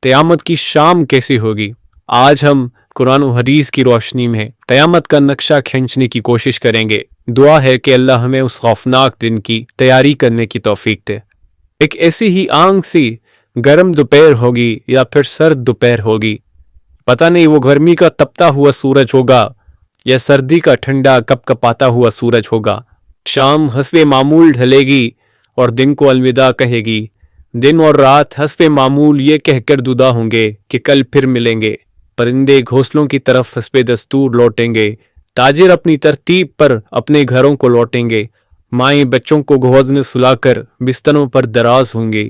क़यामत की शाम कैसी होगी। आज हम कुरान और हदीस की रोशनी में क़यामत का नक्शा खींचने की कोशिश करेंगे। दुआ है कि अल्लाह हमें उस खौफनाक दिन की तैयारी करने की तौफीक दे। एक ऐसी ही आंग सी गर्म दोपहर होगी या फिर सर्द दोपहर होगी, पता नहीं वो गर्मी का तपता हुआ सूरज होगा या सर्दी का ठंडा कपकपाता हुआ सूरज होगा। शाम हस्बे मामूल ढलेगी और दिन को अलविदा कहेगी। दिन और रात हस्बे मामूल ये कहकर जुदा होंगे कि कल फिर मिलेंगे। परिंदे घोंसलों की तरफ हस्बे दस्तूर लौटेंगे। ताजिर अपनी तरतीब पर अपने घरों को लौटेंगे। माएँ बच्चों को गोद में सुलाकर बिस्तरों पर दराज होंगे।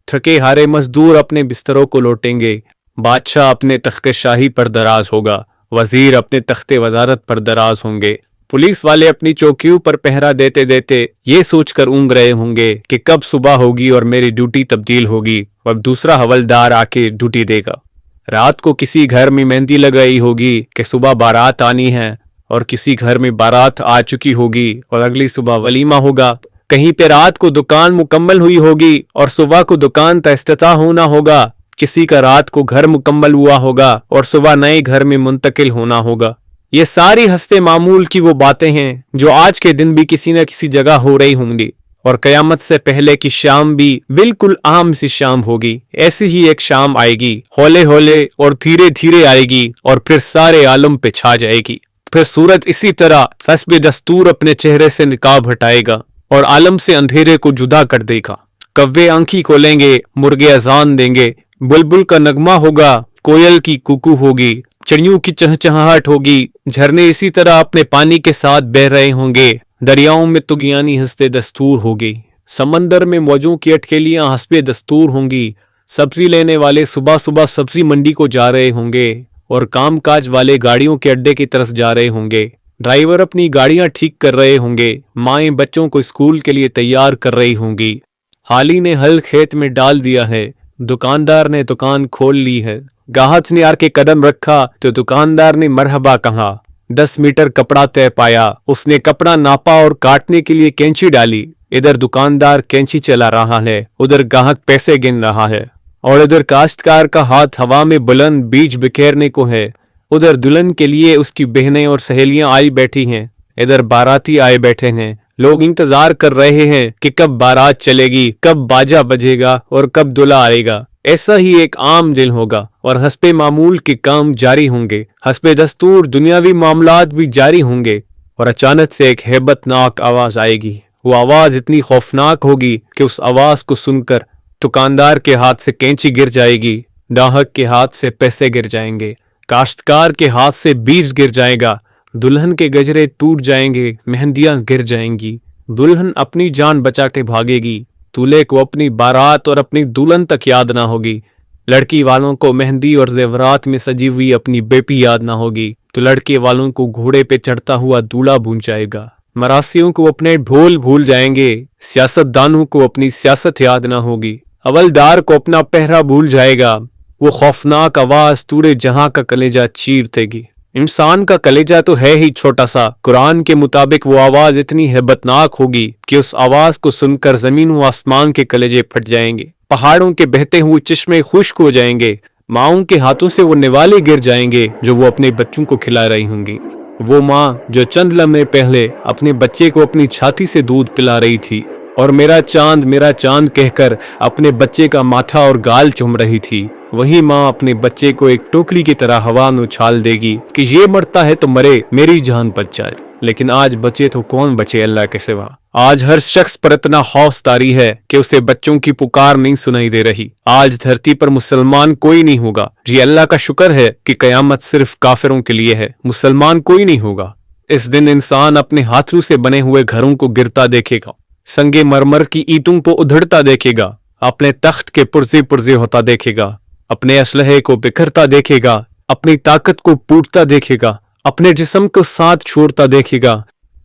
थके हारे मजदूर अपने बिस्तरों को लौटेंगे। बादशाह अपने तख्ते शाही पर दराज होगा। वजीर अपने तख्ते वजारत पर दराज होंगे। पुलिस वाले अपनी चौकियों पर पहरा देते देते ये सोचकर ऊँग रहे होंगे कि कब सुबह होगी और मेरी ड्यूटी तब्दील होगी और दूसरा हवलदार आके ड्यूटी देगा। रात को किसी घर में मेहंदी लगाई होगी कि सुबह बारात आनी है, और किसी घर में बारात आ चुकी होगी और अगली सुबह वलीमा होगा। कहीं पे रात को दुकान मुकम्मल हुई होगी और सुबह को दुकान का इफ्तिताह होना होगा। किसी का रात को घर मुकम्मल हुआ होगा और सुबह नए घर में मुंतकिल होना होगा। ये सारी हस्बे मामूल की वो बातें हैं जो आज के दिन भी किसी न किसी जगह हो रही होंगी, और क़यामत से पहले की शाम भी बिल्कुल आम सी शाम होगी। ऐसी ही एक शाम आएगी, हौले हौले और धीरे धीरे आएगी और फिर सारे आलम पे छा जाएगी। फिर सूरज इसी तरह हस्बे दस्तूर अपने चेहरे से निकाब हटाएगा और आलम से अंधेरे को जुदा कर देगा। कव्वे आंखी खोलेंगे, मुर्गे अजान देंगे, बुलबुल का नगमा होगा, कोयल की कुकू होगी, चिड़ियों की चहचहाहट होगी। झरने इसी तरह अपने पानी के साथ बह रहे होंगे। दरियाओं में तुगियानी हस्बे दस्तूर होगी। समंदर में मौजों की अटकेलियां हस्बे दस्तूर होंगी। सब्जी लेने वाले सुबह सुबह सब्जी मंडी को जा रहे होंगे और कामकाज वाले गाड़ियों के अड्डे की तरफ जा रहे होंगे। ड्राइवर अपनी गाड़ियां ठीक कर रहे होंगे। माएँ बच्चों को स्कूल के लिए तैयार कर रही होंगी। हाली ने हल खेत में डाल दिया है। दुकानदार ने दुकान खोल ली है। गाहक ने आके कदम रखा तो दुकानदार ने मरहबा कहा। 10 मीटर कपड़ा तय पाया। उसने कपड़ा नापा और काटने के लिए कैंची डाली। इधर दुकानदार कैंची चला रहा है, उधर गाहक पैसे गिन रहा है, और इधर काश्तकार का हाथ हवा में बुलंद बीज बिखेरने को है। उधर दुल्हन के लिए उसकी बहनें और सहेलियां आई बैठी हैं। इधर बाराती आए बैठे हैं। लोग इंतजार कर रहे हैं कि कब बारात चलेगी, कब बाजा बजेगा और कब दूल्हा आएगा। ऐसा ही एक आम दिन होगा और हस्बे मामूल के काम जारी होंगे। हस्बे दस्तूर दुनियावी मामलात भी जारी होंगे। और अचानक से एक हैबतनाक आवाज आएगी। वो आवाज इतनी खौफनाक होगी कि उस आवाज को सुनकर दुकानदार के हाथ से कैंची गिर जाएगी, ग्राहक के हाथ से पैसे गिर जाएंगे, काश्तकार के हाथ से बीज गिर जाएगा, दुल्हन के गजरे टूट जाएंगे, मेहंदियां गिर जाएंगी। दुल्हन अपनी जान बचा के भागेगी। दूल्हे को अपनी बारात और अपनी दुल्हन तक याद ना होगी। लड़की वालों को मेहंदी और जेवरात में सजी हुई अपनी बेटी याद ना होगी, तो लड़के वालों को घोड़े पे चढ़ता हुआ दूल्हा भूल जाएगा। मरासियों को अपने ढोल भूल जाएंगे। सियासतदानों को अपनी सियासत याद ना होगी। हवलदार को अपना पहरा भूल जाएगा। वो खौफनाक आवाज पूरे जहां का कलेजा चीर देगी। इंसान का कलेजा तो है ही छोटा सा। कुरान के मुताबिक वो आवाज इतनी हैबतनाक होगी कि उस आवाज को सुनकर जमीन व आसमान के कलेजे फट जाएंगे। पहाड़ों के बहते हुए चश्मे खुश्क हो जाएंगे। माओं के हाथों से वो निवाले गिर जाएंगे जो वो अपने बच्चों को खिला रही होंगी। वो माँ जो चंद लम्हे पहले अपने बच्चे को अपनी छाती से दूध पिला रही थी और मेरा चांद कहकर अपने बच्चे का माथा और गाल चूम रही थी, वही माँ अपने बच्चे को एक टोकरी की तरह हवा में उछाल देगी कि ये मरता है तो मरे, मेरी जान बच जाए। लेकिन आज बचे तो कौन बचे अल्लाह के सिवा। आज हर शख्स पर इतना खौफ तारी है कि उसे बच्चों की पुकार नहीं सुनाई दे रही। आज धरती पर मुसलमान कोई नहीं होगा। जी अल्लाह का शुक्र है कि कयामत सिर्फ काफिरों के लिए है, मुसलमान कोई नहीं होगा। इस दिन इंसान अपने हाथों से बने हुए घरों को गिरता देखेगा, संगे मरमर की ईंटों को उधड़ता देखेगा, अपने तख्त के पुर्जे पुर्जे होता देखेगा, अपने असलहे को बिखरता देखेगा, अपनी ताकत को टूटता देखेगा, अपने जिस्म को साथ छोड़ता देखेगा।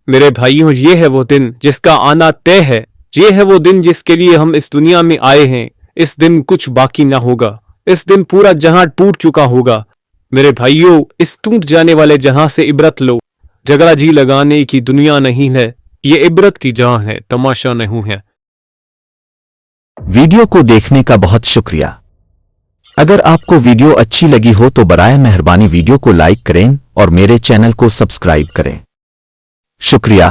मेरे भाइयों, ये है वो दिन जिसका आना तय है। ये है वो दिन जिसके लिए हम इस दुनिया में आए हैं। इस दिन कुछ बाकी ना होगा। इस दिन पूरा जहां टूट चुका होगा। मेरे भाइयों, इस टूट जाने वाले जहां से इबरत लो। झगड़ा जी लगाने की दुनिया नहीं है, ये इबरत की जहां है, तमाशा नहीं है। वीडियो को देखने का बहुत शुक्रिया। اگر آپ کو ویڈیو اچھی لگی ہو تو برائے مہربانی ویڈیو کو لائک کریں اور میرے چینل کو سبسکرائب کریں۔ شکریہ۔